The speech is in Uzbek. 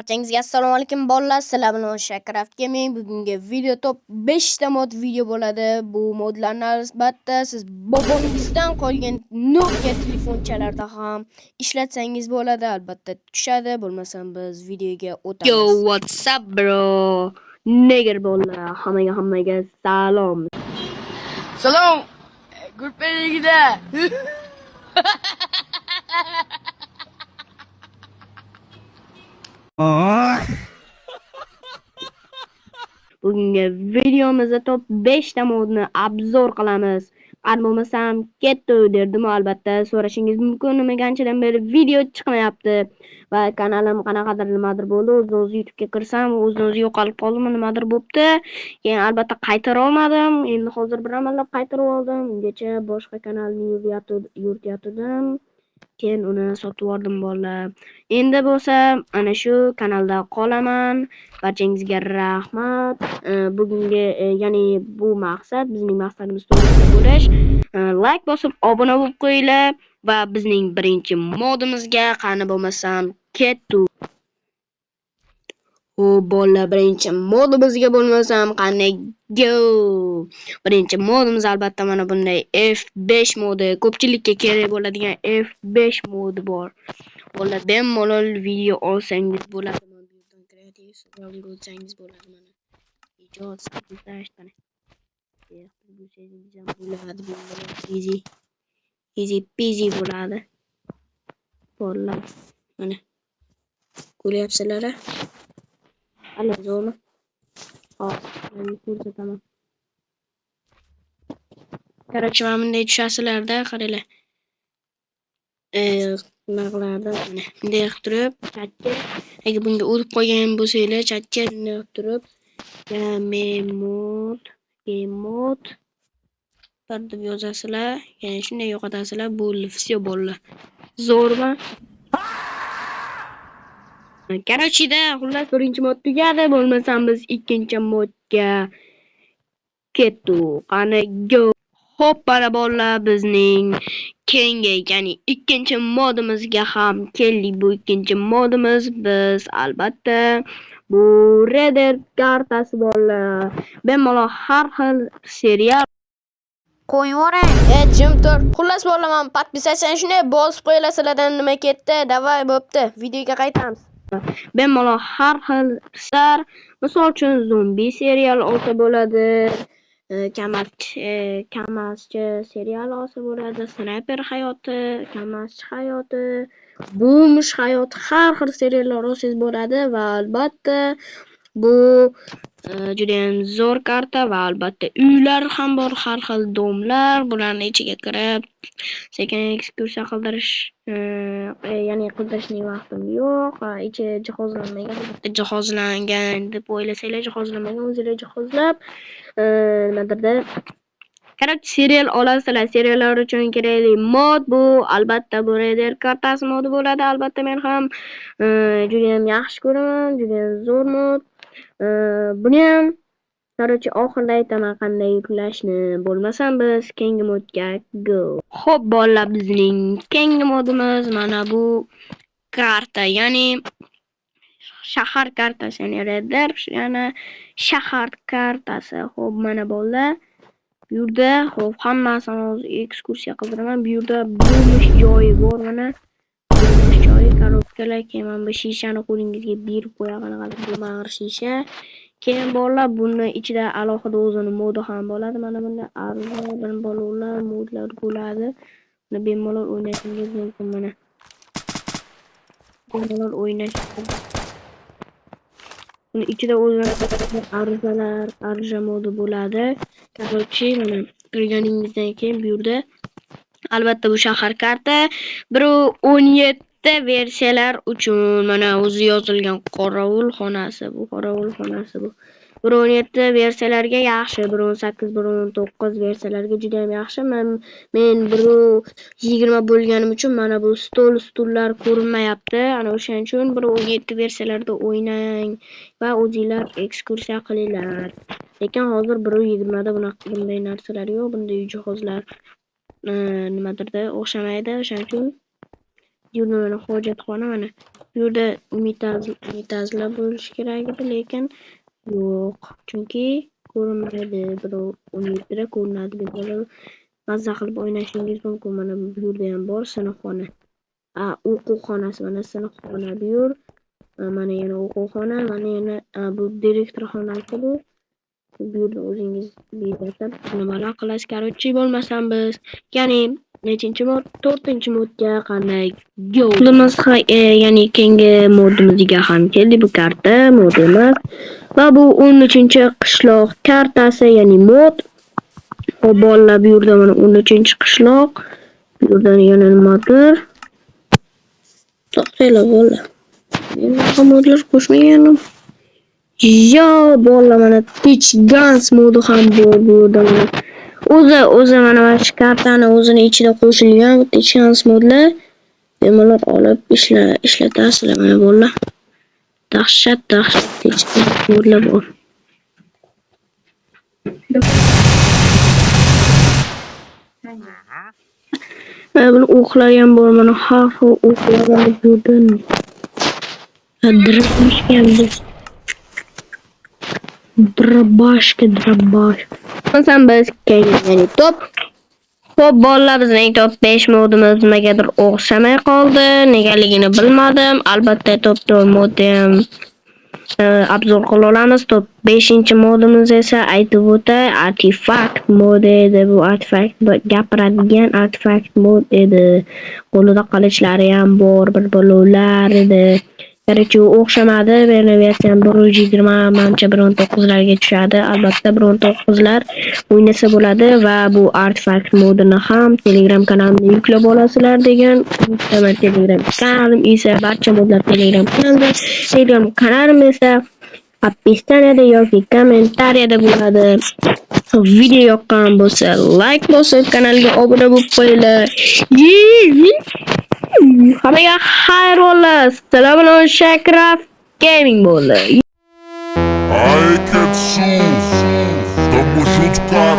Barchangizga assalomu alaykum bolalar. Sizlar bilan Shaycraft Gaming. Bugungi video top 5 ta mod video bo'ladi. Bu modlarni albatta siz bobongizdan qolgan Nokia telefonchalarda ham ishlatsangiz bo'ladi. Albatta tushadi. Bo'lmasam biz videoga o'tamiz. Yo, what's up bro? Neger bolalar, hammaga salom. Salom. Gruppaligida. Bugungi videomizda top 5 ta modni obzor qilamiz. Qani bo'lmasam ketdi derdim, albatta so'rashingiz mumkin, nimaga anchadan beri video chiqmayapti va kanalim qanaqadir nimadir bo'ldi. O'z YouTube'ga kirsam, o'z yo'qolib qoldimi, nimadir bo'pti. Keyin albatta qaytara olmadim. Endi hozir bir amallab qaytarib oldim. Ungacha boshqa kanalni yuritayotgandim. Keyin uni sotib yubordim bolalar. Endi bo'lsa ana shu kanalda qolaman. Barchangizga rahmat. Bugungi ya'ni bu maqsad, bizning maqsadimiz to'g'risida bo'lish. Like bosib obuna bo'lib qo'yinglar va bizning birinchi modimizga qani bo'lmasam ketdi. O bolalar, birinchi modimizga bo'lmasam qani go. Birinchi modimiz albatta mana bunday F5 modi, ko'pchilikka kerak bo'ladigan F5 modi bor. Bolalar, bemalol video olsangiz bo'ladi. Bu yerdan kreativ surroundga o'tsangiz bo'ladi mana. Ijod sabitash mana. Easy peasy bo'ladi. Bolalar, mana. Ko'ryapsizlar? Hali zo'rmi? Hop, ko'rsataman. Короче, mana bunday tushasizlarda, qaranglar. Naqlarda mana bunday qilib turib, chatga, agar bunga o'tib qolgan bo'lsanglar, chatga bunday qilib turib, gamemod deb yozasizlar, ya'ni shunday yo'qotasizlar, bo'ldi, все bolalar. Zo'rmi? Короче-da, xullas birinchi mod tugadi, bo'lmasam biz ikkinchi modga ketdik. Qani go. Hop, mana bolalar, bizning keyingi, ya'ni ikkinchi modimizga ham keldik. Bu ikkinchi modimiz biz albatta bu Raider kartasi bolalar. Bemalol har xil serial qo'yvoring. Jim tur. Xullas bolaman, podpisatsiyani shunday bosib qo'yilasizlardan nima ketdi? Davay, bo'pti. Videoga qaytamiz. Bemalol har xil sar, misol uchun zombi serial olsa bo'ladi. Kamaschi serial olsa bo'ladi, snayper hayoti, kamaschi hayoti, bumush hayoti, har xil seriallar olsangiz bo'ladi va albatta bu juda ham zo'r karta va albatta uylar ham bor, har xil domlar, bularni ichiga kirib sekin ekskursiya qildirish, ya'ni qildirishning vaqtim yo'q. Ichi jihozlanmagan, jihozlangan deb o'ylasanglar, jihozlanmagan, o'zingizlar jihozlab nimadirda Короче, serial olasizlar. Seriallar uchun kerakli mod bu albatta bu Raider kartasi modi bo'ladi. Albatta men ham juda ham yaxshi ko'raman, juda ham zo'r mod. Buni ham Короче, oxirida aytaman qanday yuklashni. Bo'lmasam biz keyingi modga go. Xo'p, bolalar, bizning keyingi modimiz mana bu karta, ya'ni shahar kartasi, ya'ni Raider, ya'ni shahar kartasi. Xo'p, mana bolalar, bu yerda xo'p hammasini hozir ekskursiya qildiraman. Bu yerda bo'lish joyi bor, mana. Bo'lish joyi, korobkalar, keyin mana bu shishani qo'lingizga berib qo'yaman, qanaqa mag'ir shisha. Keyin bolalar, buni ichida alohida o'zini modi ham bo'ladi. Mana bunda arzon bolalar modlar bo'ladi. Buni bemalol o'ynashingiz mumkin mana. Bemalol o'ynash. Buni ichida o'zini arza modi bo'ladi. Короче, mana kirganingizdan keyin bu yerda albatta bu shahar karta 1.17 versiyalar uchun mana o'zi yozilgan qorovul xonasi. Bu qorovul xonasi bu. 1.17 versiyalarga yaxshi, 1.18, 1.19 versiyalarga juda ham yaxshi. Men 1.20 bo'lganim uchun mana bu stullar ko'rinmayapti. Ana o'shaning uchun 1.17 versiyalarda o'ynang va o'zingizlar ekskursiya qilinglar. Lekin hozir 1.20 da bunday narsalar yo'q, bunday jihozlar nimadirda o'xshamaydi. O'shaning uchun yurmani hojatxona mana Bu yerda unitazlar bo'lishi kerak edi, lekin yo'q. Chunki ko'rinmaydi. Birov unitda ko'rinadi deb mazza qilib o'ynashingiz mumkin. Mana bu yerda ham bor sinfxona. O'quv mana sinfxona bu yer. Mana yana o'quv mana yana bu direktor xonasi bu. Bu yerda o'zingiz bezatib nimalar qilasiz. Короче, bo'lmasam biz, ya'ni nechinchi mod? 4-modga qanday yo'limiz, ya'ni keyingi modimizga ham keldi bu karta modimiz. Va bu 13-qishloq kartasi, ya'ni mod. Hop, bolalar, bu yerda mana 13-qishloq. Bu yerda yana nimadir? To'xtanglar bolalar. Nima modlar qo'shmaganman? Yo, bolalar, mana Teach Guns modi ham bor bu yerda. O'zi mana shu kartani o'zini ichida qo'shilgan Teach Guns modlar. Bemalol olib ishlatasizlar mana bolalar. Dahshat Teach Guns modlar bor. Mana o'qlar ham bor, mana har xil o'qlar bor bu yerda. Drabashka. Masalan biz keyingi top bolalar, bizning top 5 modimiz nimagadir o'xshamay qoldi. Negaligini bilmadim. Albatta top 4 modni ham obzor qila olamiz. Top 5-modimiz esa aytib o'tay, artefakt modi edi. Bu artefakt gapiradigan artefakt mod edi. Qo'lida qilichlari ham bor, bir balolar edi. Короче, o'xshamadi. Meni versiyam 120 mancha 1.9larga tushadi. Albatta 1.9lar o'ynasa bo'ladi va bu artefakt modini ham Telegram kanalimga yuklab olasizlar degan. Telegram kanalim esa barcha modlar Telegram kanalida. Telegram kanalim esa oppisdaniyada yoki kommentariyada bo'ladi. Video yoqqan bo'lsa, like bosib, kanalga obuna bo'lib qo'yinglar. Hammaga xayr bo'lsin. Assalomu alaykum, Shakraf Gaming bo'ldi. Ai, Ketsu, tamo junto, cara.